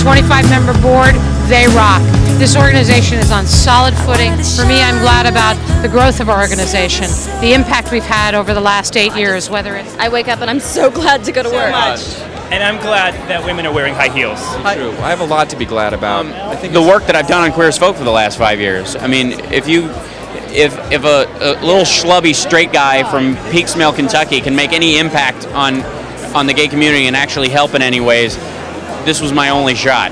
25-member board, they rock. This organization is on solid footing. For me, I'm glad about the growth of our organization, the impact we've had over the last 8 years, whether it's... I wake up and I'm so glad to go to work. And I'm glad that women are wearing high heels. True. I have a lot to be glad about. I think the work that I've done on Queer as Folk for the last 5 years. I mean, if a little schlubby straight guy from Peaksmill, Kentucky can make any impact on the gay community and actually help in any ways, this was my only shot.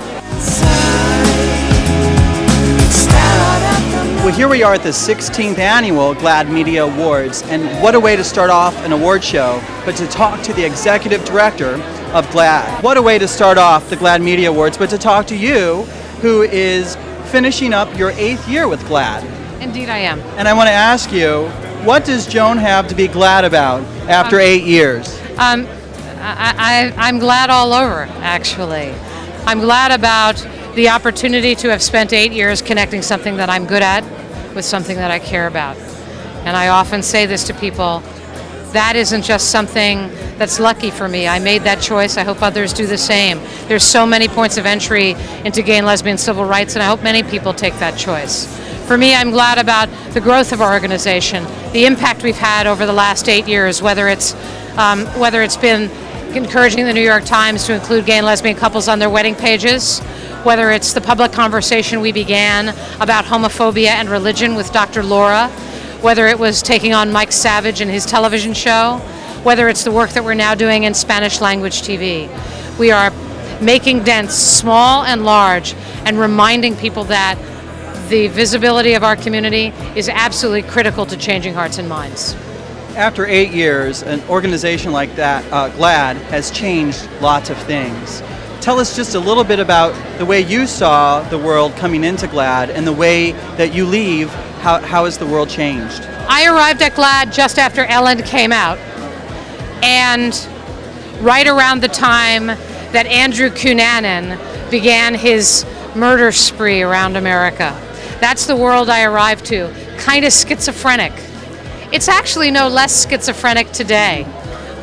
Well, here we are at the 16th annual GLAAD Media Awards, and what a way to start off an award show, but to talk to the executive director of GLAAD. What a way to start off the GLAAD Media Awards, but to talk to you, who is finishing up your 8th year with GLAAD. Indeed I am. And I want to ask you, what does Joan have to be glad about after 8 years? I'm glad all over, actually. I'm glad about the opportunity to have spent 8 years connecting something that I'm good at with something that I care about. And I often say this to people, that isn't just something that's lucky for me. I made that choice. I hope others do the same. There's so many points of entry into gay and lesbian civil rights, and I hope many people take that choice. For me, I'm glad about the growth of our organization, the impact we've had over the last 8 years, whether it's been encouraging the New York Times to include gay and lesbian couples on their wedding pages, whether it's the public conversation we began about homophobia and religion with Dr. Laura, whether it was taking on Mike Savage and his television show, whether it's the work that we're now doing in Spanish language TV. We are making dents, small and large, and reminding people that the visibility of our community is absolutely critical to changing hearts and minds. After 8 years, an organization like that, GLAAD, has changed lots of things. Tell us just a little bit about the way you saw the world coming into GLAAD and the way that you leave. How has the world changed? I arrived at GLAAD just after Ellen came out, and right around the time that Andrew Cunanan began his murder spree around America. That's the world I arrived to, kind of schizophrenic. It's actually no less schizophrenic today.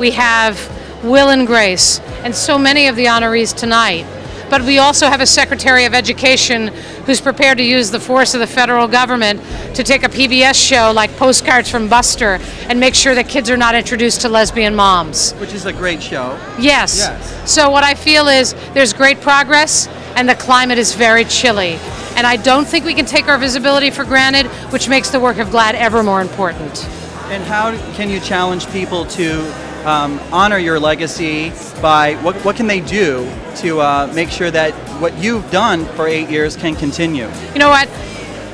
We have Will and Grace and so many of the honorees tonight, but we also have a Secretary of Education who's prepared to use the force of the federal government to take a PBS show like Postcards from Buster and make sure that kids are not introduced to lesbian moms. Which is a great show. Yes. So what I feel is there's great progress and the climate is very chilly. And I don't think we can take our visibility for granted, which makes the work of GLAAD ever more important. And how can you challenge people to honor your legacy by, what can they do to make sure that what you've done for 8 years can continue? You know what?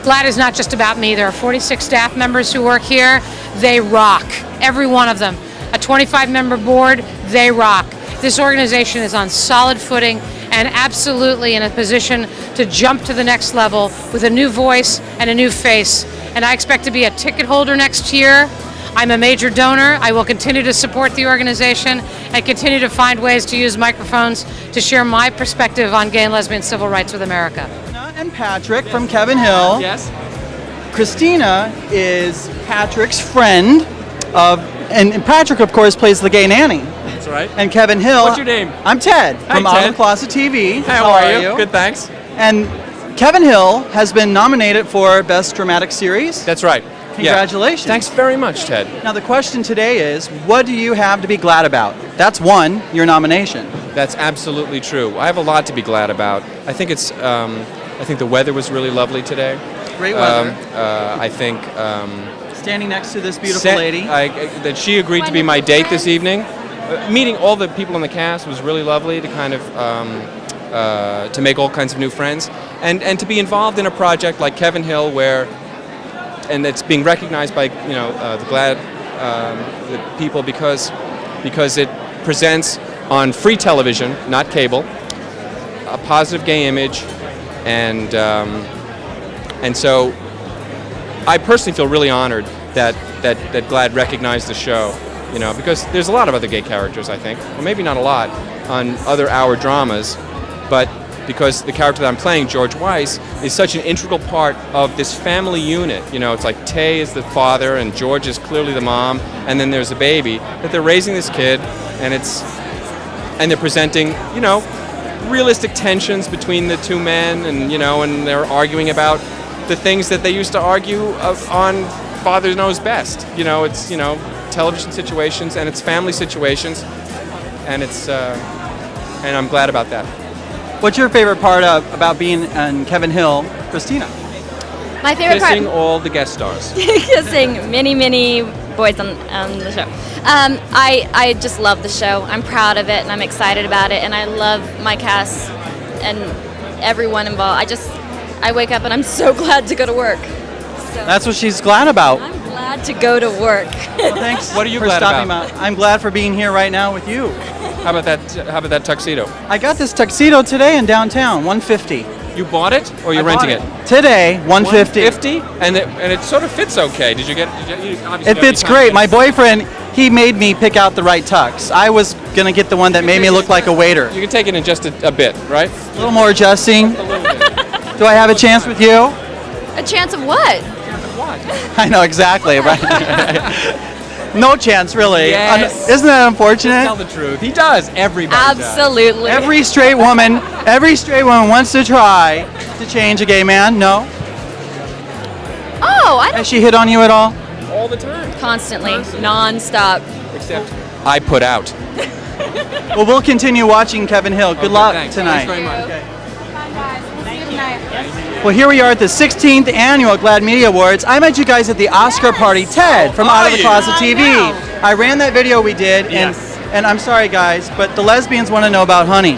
GLAAD is not just about me. There are 46 staff members who work here. They rock, every one of them. A 25-member board, they rock. This organization is on solid footing and absolutely in a position to jump to the next level with a new voice and a new face. And I expect to be a ticket holder next year. I'm a major donor. I will continue to support the organization and continue to find ways to use microphones to share my perspective on gay and lesbian civil rights with America. And Patrick from Kevin Hill. Yes. Christina is Patrick's friend and Patrick, of course, plays the gay nanny. That's right. And Kevin Hill. What's your name? I'm Ted from Out of the Closet TV. How are you? Good, thanks. And Kevin Hill has been nominated for Best Dramatic Series. That's right. Congratulations. Yeah. Thanks very much, Ted. Now the question today is, what do you have to be glad about? That's one, your nomination. That's absolutely true. I have a lot to be glad about. I think I think the weather was really lovely today. Great weather. I think standing next to this beautiful lady. That she agreed to be my date this evening. Meeting all the people in the cast was really lovely to kind of to make all kinds of new friends and to be involved in a project like Kevin Hill and it's being recognized by the GLAAD the people because it presents on free television, not cable, a positive gay image, and so I personally feel really honored that GLAAD recognized the show, because there's a lot of other gay characters, I think, or maybe not a lot, on other hour dramas, but because the character that I'm playing, George Weiss, is such an integral part of this family unit. It's like Tay is the father and George is clearly the mom, and then there's a baby, that they're raising this kid, and they're presenting, realistic tensions between the two men, and and they're arguing about the things that they used to argue on Father Knows Best. It's television situations and it's family situations, and and I'm glad about that. What's your favorite part about being on Kevin Hill, Christina? My favorite Kissing part. all the guest stars. Kissing many boys on the show. I just love the show. I'm proud of it and I'm excited about it, and I love my cast and everyone involved. I wake up and I'm so glad to go to work. So That's what she's glad about. I'm glad to go to work. Well, thanks. What are you for glad stopping about? by. I'm glad for being here right now with you. How about that tuxedo? I got this tuxedo today in downtown, $150. You bought it or you're I bought renting it? Today, $150. $150? And it sort of fits okay. Did you obviously It fits great. My boyfriend, he made me pick out the right tux. I was going to get the one that made me look like a waiter. You can take it in just a bit, right? A little more adjusting. A little bit. Do I have a chance with you? A chance of what? What? I know exactly, right? No chance, really. Yes. Isn't that unfortunate? Tell the truth. He does. Everybody Absolutely. Every straight woman wants to try to change a gay man. No? Oh, I don't. Has she hit on you at all? does. All the time. Constantly, non-stop. Except I put out. Well, we'll continue watching Kevin Hill. Good Okay, luck thanks. tonight. Thanks very much. Okay. Well, here we are at the 16th annual GLAAD Media Awards. I met you guys at the Oscar party. Ted from Out of the Closet TV. I ran that video we did, and I'm sorry guys, but the lesbians want to know about Honey.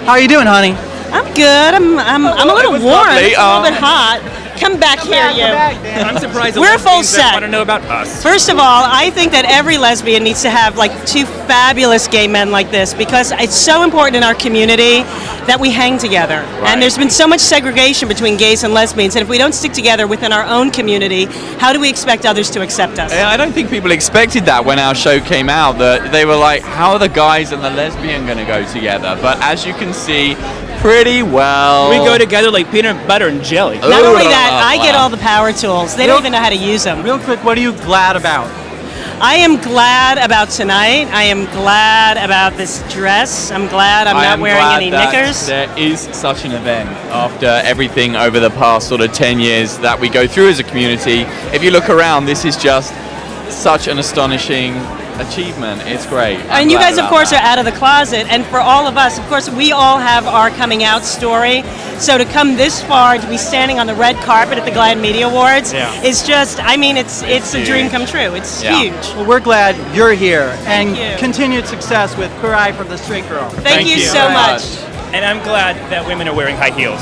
How are you doing, Honey? I'm good. I'm a little warm. lovely. It's a little bit hot. Come back here, you. I'm surprised the We're full lesbians that set. want to know about us. First of all, I think that every lesbian needs to have like two fabulous gay men like this, because it's so important in our community that we hang together. And there's been so much segregation between gays and lesbians, and if we don't stick together within our own community, how do we expect others to accept us? I don't think people expected that when our show came out, that they were like, how are the guys and the lesbian going to go together? But as you can see, pretty well. We go together like peanut butter and jelly. Not only that, I get all the power tools. They don't even know how to use them. Real quick, what are you glad about? I am glad about tonight. I am glad about this dress. I'm glad I'm not wearing any knickers. There is such an event after everything over the past sort of 10 years that we go through as a community. If you look around, this is just such an astonishing achievement. It's great. And you guys, of course, are out of the closet. And for all of us, of course, we all have our coming out story. So to come this far, to be standing on the red carpet at the GLAAD Media Awards is just, I mean, it's a dream come true. It's huge. Well, we're glad you're here, and you. continued success with Queer Eye for the Straight Girl. Thank you so much. And I'm glad that women are wearing high heels.